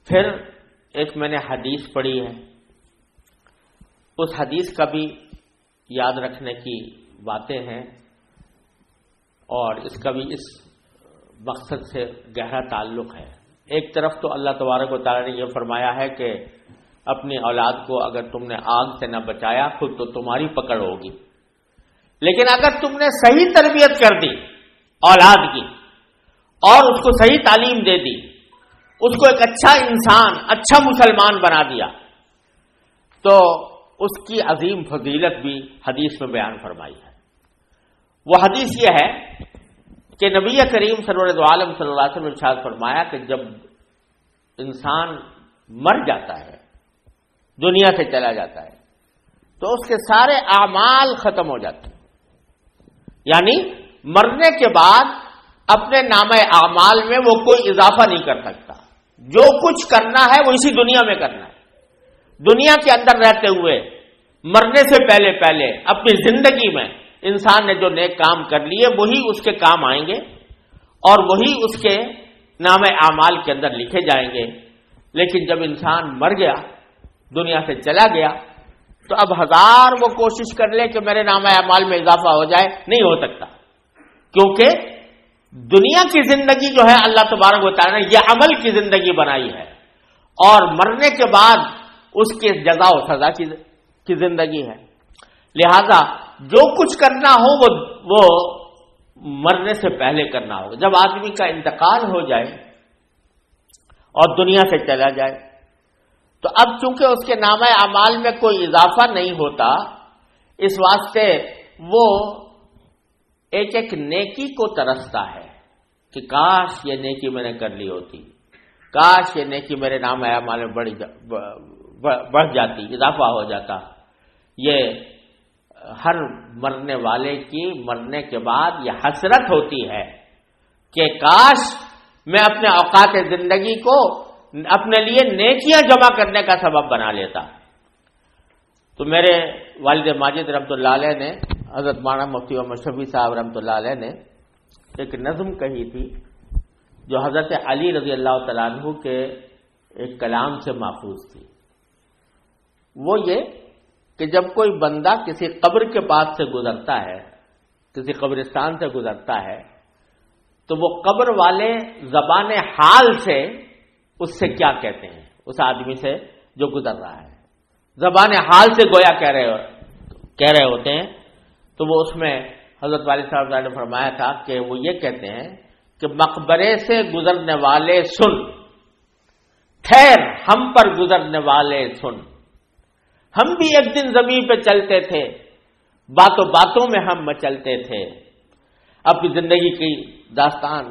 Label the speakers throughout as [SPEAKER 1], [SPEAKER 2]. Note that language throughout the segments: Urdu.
[SPEAKER 1] پھر ایک میں نے حدیث پڑھی ہے، اس حدیث کا بھی یاد رکھنے کی باتیں ہیں، اور اس کا بھی اس مقصد سے گہرا تعلق ہے۔ ایک طرف تو اللہ تبارک و تعالی نے یہ فرمایا ہے کہ اپنی اولاد کو اگر تم نے آگ سے نہ بچایا خود تو تمہاری پکڑ ہوگی، لیکن اگر تم نے صحیح تربیت کر دی اولاد کی اور اس کو صحیح تعلیم دے دی، اس کو ایک اچھا انسان، اچھا مسلمان بنا دیا، تو اس کی عظیم فضیلت بھی حدیث میں بیان فرمائی ہے۔ وہ حدیث یہ ہے کہ نبی کریم سرور عالم صلی اللہ علیہ وسلم نے ارشاد فرمایا کہ جب انسان مر جاتا ہے، دنیا سے چلا جاتا ہے، تو اس کے سارے اعمال ختم ہو جاتے ہیں، یعنی مرنے کے بعد اپنے نامہ اعمال میں وہ کوئی اضافہ نہیں کر سکتا۔ جو کچھ کرنا ہے وہ اسی دنیا میں کرنا ہے، دنیا کے اندر رہتے ہوئے، مرنے سے پہلے پہلے اپنی زندگی میں انسان نے جو نیک کام کر لیے وہی اس کے کام آئیں گے اور وہی اس کے نام اعمال کے اندر لکھے جائیں گے۔ لیکن جب انسان مر گیا، دنیا سے چلا گیا، تو اب ہزار وہ کوشش کر لے کہ میرے نام اعمال میں اضافہ ہو جائے، نہیں ہو سکتا، کیونکہ دنیا کی زندگی جو ہے اللہ تبارک و تعالی نے یہ عمل کی زندگی بنائی ہے، اور مرنے کے بعد اس کے جزا و سزا کی زندگی ہے۔ لہذا جو کچھ کرنا ہو وہ مرنے سے پہلے کرنا ہوگا۔ جب آدمی کا انتقال ہو جائے اور دنیا سے چلا جائے، تو اب چونکہ اس کے نامہ اعمال میں کوئی اضافہ نہیں ہوتا، اس واسطے وہ ایک ایک نیکی کو ترستا ہے کہ کاش یہ نیکی میں نے کر لی ہوتی، کاش یہ نیکی میرے نام اعمال میں بڑھ جاتی، اضافہ ہو جاتا۔ یہ ہر مرنے والے کی مرنے کے بعد یہ حسرت ہوتی ہے کہ کاش میں اپنے اوقات زندگی کو اپنے لیے نیکیاں جمع کرنے کا سبب بنا لیتا۔ تو میرے والد ماجد رحمۃ اللہ علیہ نے، حضرت مولانا مفتی محمد شفیع صاحب رحمۃ اللہ علیہ نے ایک نظم کہی تھی جو حضرت علی رضی اللہ تعالیٰ عنہ کے ایک کلام سے ماخوذ تھی۔ وہ یہ کہ جب کوئی بندہ کسی قبر کے پاس سے گزرتا ہے، کسی قبرستان سے گزرتا ہے، تو وہ قبر والے زبان حال سے اس سے کیا کہتے ہیں، اس آدمی سے جو گزر رہا ہے، زبان حال سے گویا کہہ رہے ہوتے ہیں۔ تو وہ اس میں حضرت والد صاحب نے فرمایا تھا کہ وہ یہ کہتے ہیں کہ مقبرے سے گزرنے والے سن، ٹھہر ہم پر گزرنے والے سن، ہم بھی ایک دن زمین پہ چلتے تھے، باتوں باتوں میں ہم مچلتے تھے، اپنی زندگی کی داستان۔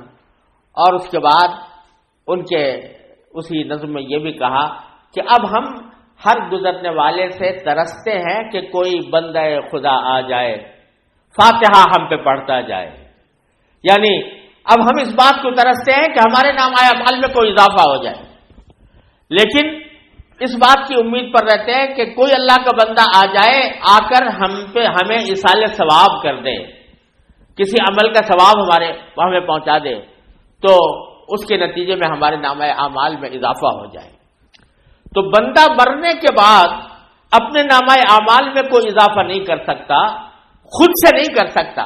[SPEAKER 1] اور اس کے بعد ان کے اسی نظم میں یہ بھی کہا کہ اب ہم ہر گزرنے والے سے ترستے ہیں کہ کوئی بندہ خدا آ جائے، فاتحہ ہم پہ پڑھتا جائے، یعنی اب ہم اس بات کو ترستے ہیں کہ ہمارے نام اعمال میں کوئی اضافہ ہو جائے، لیکن اس بات کی امید پر رہتے ہیں کہ کوئی اللہ کا بندہ آ جائے، آ کر ہمیں ایصال ثواب کر دے، کسی عمل کا ثواب ہمیں پہنچا دے، تو اس کے نتیجے میں ہمارے نام اعمال میں اضافہ ہو جائے۔ تو بندہ مرنے کے بعد اپنے نام اعمال میں کوئی اضافہ نہیں کر سکتا، خود سے نہیں کر سکتا،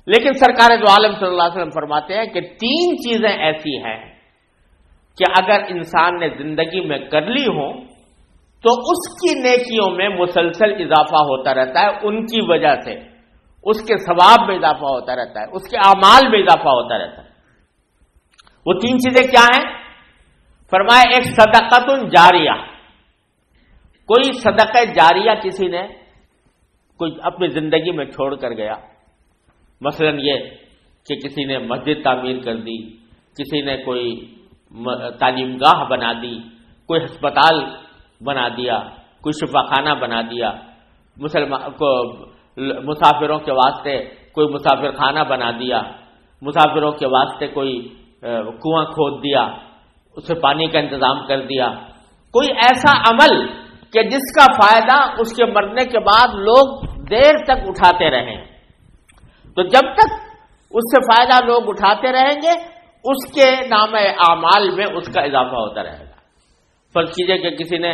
[SPEAKER 1] لیکن سرکار دو عالم صلی اللہ علیہ وسلم فرماتے ہیں کہ 3 چیزیں ایسی ہیں کہ اگر انسان نے زندگی میں کر لی ہوں تو اس کی نیکیوں میں مسلسل اضافہ ہوتا رہتا ہے، ان کی وجہ سے اس کے ثواب میں اضافہ ہوتا رہتا ہے، اس کے اعمال میں اضافہ ہوتا رہتا ہے۔ وہ 3 چیزیں کیا ہیں؟ فرمایا ایک صدقۃ جاریہ، کوئی صدقہ جاریہ کسی نے کوئی اپنی زندگی میں چھوڑ کر گیا، مثلا یہ کہ کسی نے مسجد تعمیر کر دی، کسی نے کوئی تعلیم گاہ بنا دی، کوئی ہسپتال بنا دیا، کوئی شفا خانہ بنا دیا، مسافروں کے واسطے کوئی مسافر خانہ بنا دیا، مسافروں کے واسطے کوئی کنواں کھود دیا، اس سے پانی کا انتظام کر دیا، کوئی ایسا عمل کہ جس کا فائدہ اس کے مرنے کے بعد لوگ دیر تک اٹھاتے رہیں، تو جب تک اس سے فائدہ لوگ اٹھاتے رہیں گے اس کے نام اعمال میں اس کا اضافہ ہوتا رہے گا۔ فرض کیجئے کہ کسی نے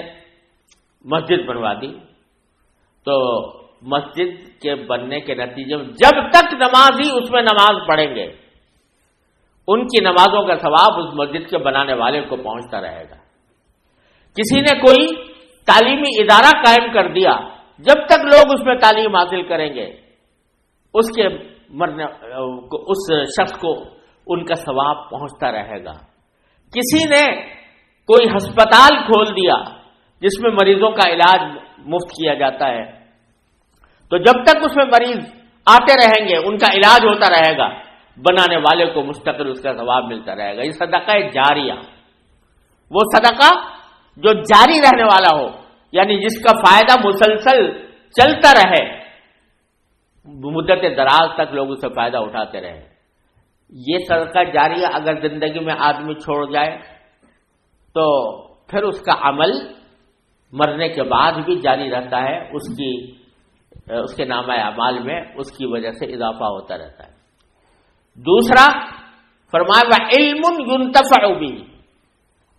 [SPEAKER 1] مسجد بنوا دی، تو مسجد کے بننے کے نتیجے میں جب تک نمازی اس میں نماز پڑھیں گے ان کی نمازوں کا ثواب اس مسجد کے بنانے والے کو پہنچتا رہے گا۔ کسی نے کوئی تعلیمی ادارہ قائم کر دیا، جب تک لوگ اس میں تعلیم حاصل کریں گے اس شخص کو ان کا ثواب پہنچتا رہے گا۔ کسی نے کوئی ہسپتال کھول دیا جس میں مریضوں کا علاج مفت کیا جاتا ہے، تو جب تک اس میں مریض آتے رہیں گے ان کا علاج ہوتا رہے گا، بنانے والے کو مستقل اس کا ثواب ملتا رہے گا۔ یہ صدقہ جاریہ، وہ صدقہ جو جاری رہنے والا ہو، یعنی جس کا فائدہ مسلسل چلتا رہے، مدت دراز تک لوگ اس سے فائدہ اٹھاتے رہے۔ یہ صدقہ جاریہ اگر زندگی میں آدمی چھوڑ جائے تو پھر اس کا عمل مرنے کے بعد بھی جاری رہتا ہے، اس کے نامہ اعمال میں اس کی وجہ سے اضافہ ہوتا رہتا ہے۔ دوسرا فرمایا وعلم ينتفع به،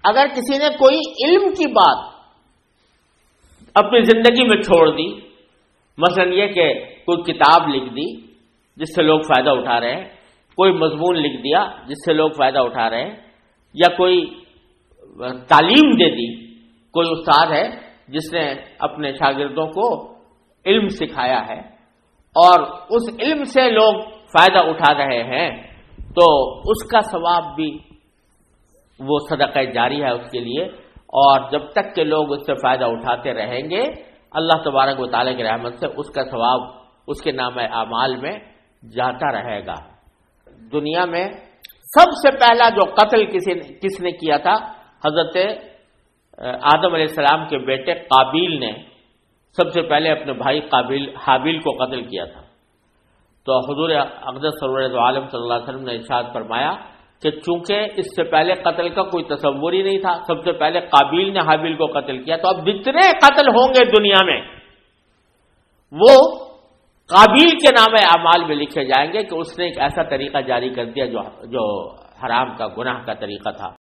[SPEAKER 1] اگر کسی نے کوئی علم کی بات اپنی زندگی میں چھوڑ دی، مثلا یہ کہ کوئی کتاب لکھ دی جس سے لوگ فائدہ اٹھا رہے ہیں، کوئی مضمون لکھ دیا جس سے لوگ فائدہ اٹھا رہے ہیں، یا کوئی تعلیم دے دی، کوئی استاد ہے جس نے اپنے شاگردوں کو علم سکھایا ہے اور اس علم سے لوگ فائدہ اٹھا رہے ہیں، تو اس کا ثواب بھی وہ صدقہ جاری ہے اس کے لیے، اور جب تک کہ لوگ اس سے فائدہ اٹھاتے رہیں گے اللہ تبارک و تعالیٰ کی رحمت سے اس کا ثواب اس کے نامہ اعمال میں جاتا رہے گا۔ دنیا میں سب سے پہلا جو قتل کس نے کیا تھا، حضرت آدم علیہ السلام کے بیٹے قابیل نے سب سے پہلے اپنے بھائی حابیل کو قتل کیا تھا۔ تو حضور اقدس سرور دو عالم صلی اللہ علیہ وسلم نے ارشاد فرمایا کہ چونکہ اس سے پہلے قتل کا کوئی تصور ہی نہیں تھا، سب سے پہلے قابیل نے حابیل کو قتل کیا، تو اب جتنے قتل ہوں گے دنیا میں وہ قابیل کے نام اعمال میں لکھے جائیں گے کہ اس نے ایک ایسا طریقہ جاری کر دیا جو حرام کا، گناہ کا طریقہ تھا۔